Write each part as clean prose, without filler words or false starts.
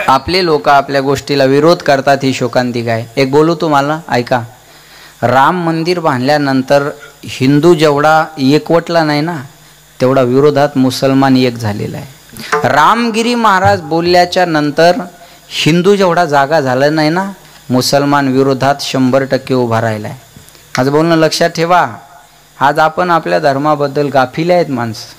आपले लोक आपल्या गोष्टीला विरोध करतात, ही शोकांतिका आहे. एक बोलू तुम्हाला, ऐका. राम मंदिर बांधल्यानंतर हिंदू जेवढा एकवटला नाही ना, तेवढा विरोधात मुसलमान एक झालेला आहे. रामगिरी महाराज बोलल्याच्या नंतर हिंदू जेवढा जागा झाला नाही ना, मुसलमान विरोधात 100% उभा राहिला आहे. माझं बोलणं लक्षात ठेवा. आज आपण आपल्या धर्माबद्दल गाफील आहेत माणसं.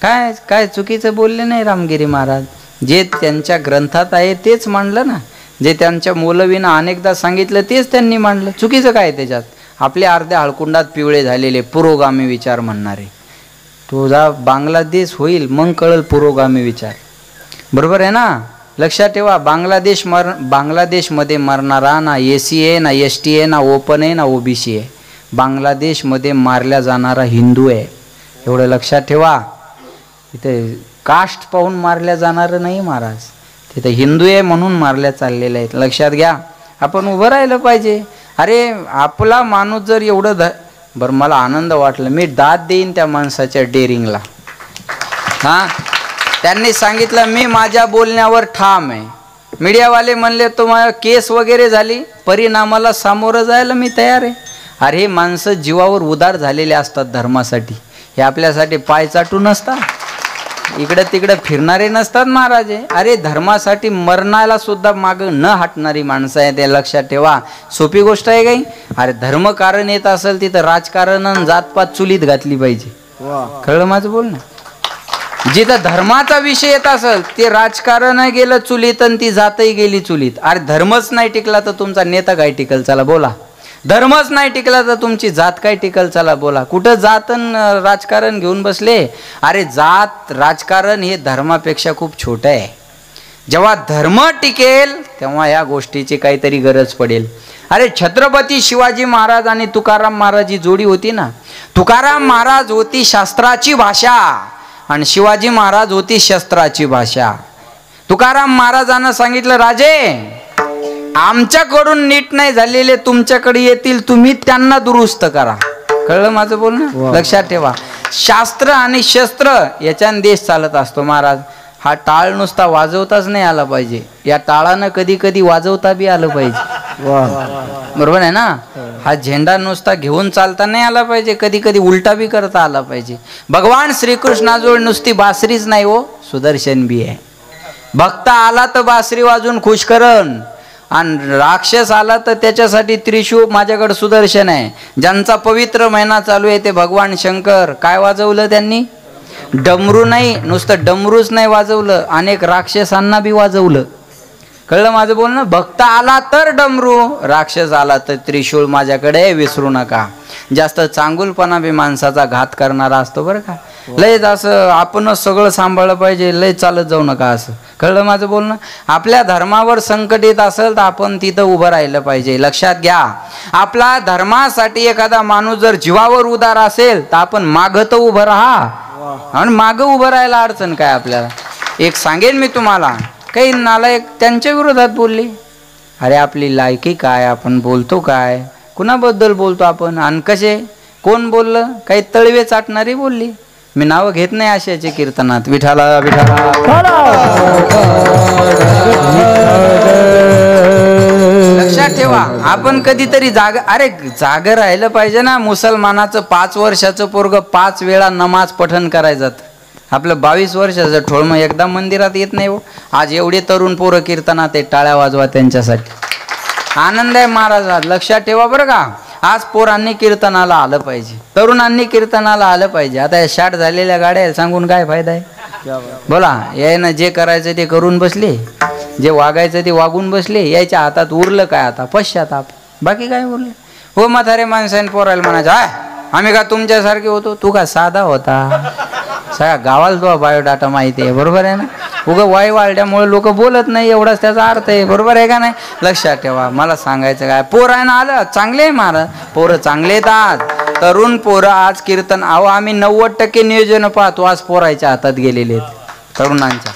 काय काय चुकीचं बोलले नाही रामगिरी महाराज. जे त्यांच्या ग्रंथात आहे तेच मांडलं ना, जे त्यांच्या मौलवीनं अनेकदा सांगितलं तेच त्यांनी मांडलं. चुकीचं काय त्याच्यात? आपले अर्ध्या हळकुंडात पिवळे झालेले पुरोगामी विचार म्हणणारे. तुझा बांगलादेश होईल मग कळल पुरोगामी विचार. बरोबर आहे ना? लक्षात ठेवा. बांगलादेशमध्ये मरणारा ना एसी आहे, ना ST आहे, ना ओपन आहे, ना OBC आहे. बांगलादेशमध्ये मारल्या जाणारा हिंदू आहे, एवढं लक्षात ठेवा. इथे कास्ट पाहून मारल्या जाणारं नाही महाराज, तिथे हिंदू आहे म्हणून मारल्या चाललेल्या आहेत. लक्षात घ्या. आपण उभं राहिलं पाहिजे. अरे आपला माणूस जर एवढं बरं, मला आनंद वाटला. मी दाद देईन त्या माणसाच्या डेअरिंगला. हां, त्यांनी सांगितलं मी माझ्या बोलण्यावर ठाम आहे. मीडियावाले म्हणले तुम्हाला केस वगैरे झाली, परिणामाला सामोरं जायला मी तयार आहे. अरे हे माणसं जीवावर उदार झालेले असतात धर्मासाठी. हे आपल्यासाठी पाय चाटू नसतात, इकडं तिकडं फिरणारे नसतात महाराज. अरे धर्मासाठी मरणाला सुद्धा मागं न हटणारी माणसं आहे, ते लक्षात ठेवा. सोपी गोष्ट आहे काही? अरे धर्म कारण येत असेल तिथं राजकारण आणि जातपात चुलीत घातली पाहिजे. कळलं माझं बोलणं? जिथं धर्माचा विषय येत असेल ते राजकारण गेलं चुलीत आणि ती जातही गेली चुलीत. अरे धर्मच नाही टिकला तर तुमचा नेता काय टिकल? चला बोला. धर्मच नाही टिकला तर तुमची जात काय टिकल? चला बोला. कुठं जात राजकारण घेऊन बसले? अरे जात राजकारण हे धर्मापेक्षा खूप छोटं आहे. जेव्हा धर्म टिकेल तेव्हा या गोष्टीची काहीतरी गरज पडेल. अरे छत्रपती शिवाजी महाराज आणि तुकाराम महाराज ही जोडी होती ना. तुकाराम महाराज होती शास्त्राची भाषा आणि शिवाजी महाराज होती शस्त्राची भाषा. तुकाराम महाराजांना सांगितलं, राजे आमच्याकडून नीट नाही झालेले तुमच्याकडे येतील, तुम्ही त्यांना दुरुस्त करा. कळलं माझं बोलणं? लक्षात ठेवा. शास्त्र आणि शस्त्र याच्याने देश चालत असतो महाराज. हा टाळ नुसता वाजवताच नाही आला पाहिजे, या टाळानं कधी कधी वाजवता बी आलं पाहिजे. बरोबर आहे ना? हा झेंडा नुसता घेऊन चालता नाही आला पाहिजे, कधी कधी उलटा बी करता आला पाहिजे. भगवान श्रीकृष्णाजवळ नुसती बासरीच नाही हो, सुदर्शन बी आहे. भक्त आला तर बासरी वाजून खुश करण, आणि राक्षस आला तर त्याच्यासाठी त्रिशूळ माझ्याकडे सुदर्शन आहे. ज्यांचा पवित्र महिना चालू आहे ते भगवान शंकर काय वाजवलं त्यांनी? डमरू नाही, नुसतं डमरूच नाही वाजवलं, अनेक राक्षसांना बी वाजवलं. कळलं माझं बोलणं? भक्त आला तर डमरू, राक्षस आला तर त्रिशूळ माझ्याकडे, विसरू नका. जास्त चांगुलपणा बी माणसाचा घात करणारा असतो बरं का. लय असं आपणच सगळं सांभाळलं पाहिजे, लय चालत जाऊ नका असं. कळलं माझं बोलणं? आपल्या धर्मावर संकट येत असेल तर आपण तिथं उभं राहिलं पाहिजे. लक्षात घ्या. आपला धर्मासाठी एखादा माणूस जर जीवावर उदार असेल तर आपण मागं तर उभं राहा, आणि मागं उभं राहायला अडचण काय आपल्याला? एक सांगेन मी तुम्हाला, काही नालायक त्यांच्या विरोधात बोलले. अरे आपली लायकी काय? आपण बोलतो काय? कुणाबद्दल बोलतो आपण? आणि कसे? कोण बोललं? काही तळवे चाटणारी बोलली. मी नावं घेत नाही अशाचे कीर्तनात. विठाला विठाला. लक्षात ठेवा. आपण कधीतरी अरे जाग राहिलं पाहिजे ना. मुसलमानाचं 5 वर्षाचं पोरग 5 वेळा नमाज पठण करायचं. आपलं 22 वर्षाचं ठोळमं एकदा मंदिरात येत नाही हो. आज एवढे तरुण पोरं कीर्तनात आहे, टाळ्या वाजवा त्यांच्यासाठी. आनंद आहे महाराज. लक्षात ठेवा बरं का. आज पोरांनी कीर्तनाला आलं पाहिजे, तरुणांनी कीर्तनाला आलं पाहिजे. आता या शाट झालेल्या गाड्या सांगून काय फायदा आहे? बोला. यायनं जे करायचं ते करून बसले, जे वागायचं ते वागून बसले. यायच्या हातात उरलं काय? आता पश्चाताप, बाकी काय उरलं? हो म्हातारे माणसाने पोरायला म्हणायचं, हाय आम्ही का तुमच्यासारखे होतो? तू का साधा होता? सगळ्या गावाला तुझा बायोडाटा माहिती आहे. बरोबर आहे ना? उगं वाय वाढल्यामुळे लोक बोलत नाही, एवढाच त्याचा अर्थ आहे. बरोबर आहे का नाही? लक्षात ठेवा. मला सांगायचं काय, पोरायनं आलं चांगले आहे महाराज, पोरं चांगले आहेत. आज तरुण पोरं आज कीर्तन, अहो आम्ही 90% नियोजन पाहतो आज पोरायच्या हातात गेलेले आहेत तरुणांच्या.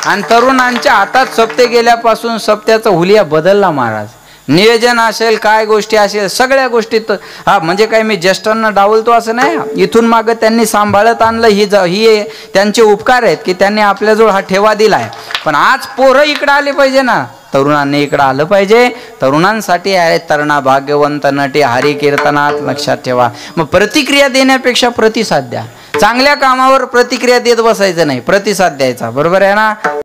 आणि तरुणांच्या हातात सप्ते गेल्यापासून सप्त्याचा हुलिया बदलला महाराज. नियोजन असेल, काय गोष्टी असेल, सगळ्या गोष्टीत हा म्हणजे काय मी ज्येष्ठांना डावलतो असं नाही. इथून मागं त्यांनी सांभाळत आणलं, ही त्यांचे उपकार आहेत की त्यांनी आपल्याजवळ हा ठेवा दिलाय. पण आज पोरं इकडं आले पाहिजे ना, तरुणांनी इकडं आलं पाहिजे. तरुणांसाठी आहे तरणा भाग्यवंत नटे हरी कीर्तनात, लक्षात ठेवा. मग प्रतिक्रिया देण्यापेक्षा प्रतिसाद द्या. चांगल्या कामावर प्रतिक्रिया देत बसायचं नाही, प्रतिसाद द्यायचा. बरोबर आहे ना.